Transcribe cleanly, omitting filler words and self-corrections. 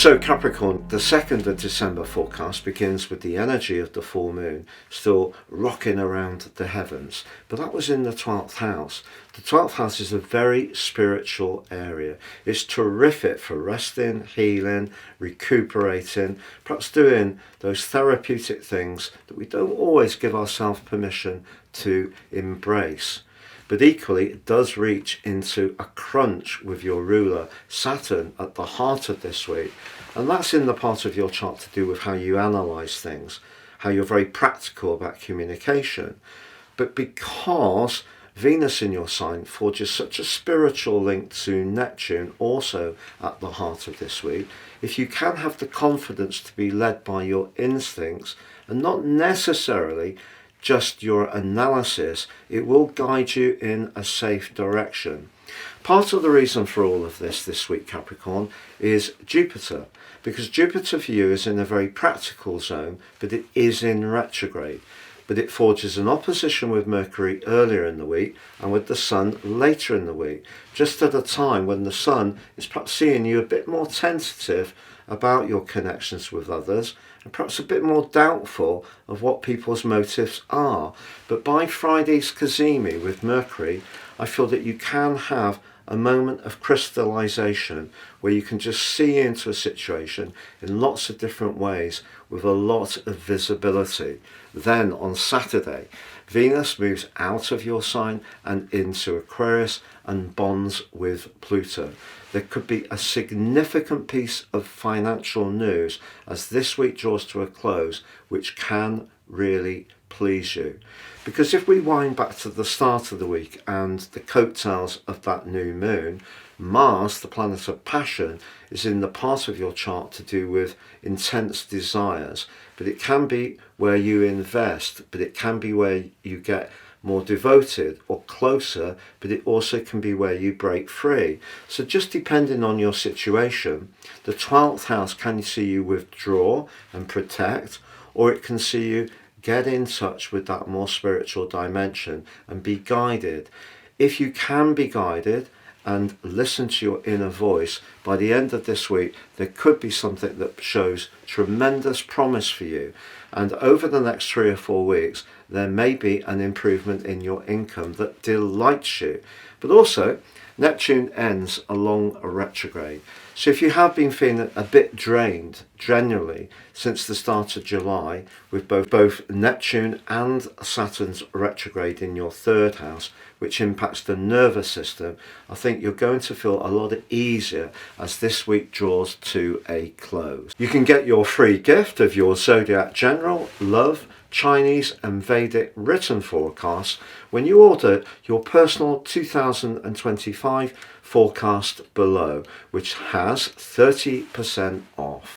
So Capricorn, the 2nd of December forecast begins with the energy of the full moon still rocking around the heavens. But that was in the 12th house. The 12th house is a very spiritual area. It's terrific for resting, healing, recuperating, perhaps doing those therapeutic things that we don't always give ourselves permission to embrace. But equally, it does reach into a crunch with your ruler, Saturn, at the heart of this week. And that's in the part of your chart to do with how you analyse things, how you're very practical about communication. But because Venus in your sign forges such a spiritual link to Neptune, also at the heart of this week, if you can have the confidence to be led by your instincts and not necessarily just your analysis, it will guide you in a safe direction. Part of the reason for all of this week, Capricorn, is Jupiter, because Jupiter for you is in a very practical zone, but it is in retrograde. But it forges an opposition with Mercury earlier in the week and with the Sun later in the week, just at a time when the Sun is perhaps seeing you a bit more tentative about your connections with others and perhaps a bit more doubtful of what people's motives are. But by Friday's Cazimi with Mercury, I feel that you can have a moment of crystallization where you can just see into a situation in lots of different ways with a lot of visibility. Then on Saturday, Venus moves out of your sign and into Aquarius and bonds with Pluto. There could be a significant piece of financial news as this week draws to a close, which can really please you. Because if we wind back to the start of the week and the coattails of that new moon, Mars, the planet of passion, is in the part of your chart to do with intense desires. But it can be where you invest, but it can be where you get more devoted or closer, but it also can be where you break free. So just depending on your situation, the 12th house can see you withdraw and protect, or it can see you get in touch with that more spiritual dimension and be guided. If you can be guided and listen to your inner voice, by the end of this week, there could be something that shows tremendous promise for you. And over the next 3 or 4 weeks, there may be an improvement in your income that delights you. But also, Neptune ends along a retrograde. So if you have been feeling a bit drained generally since the start of July, with both Neptune and Saturn's retrograde in your 3rd house, which impacts the nervous system, I think you're going to feel a lot easier as this week draws to a close. You can get your free gift of your Zodiac General, Love, Chinese and Vedic written forecasts when you order your personal 2025 forecast below, which has 30% off.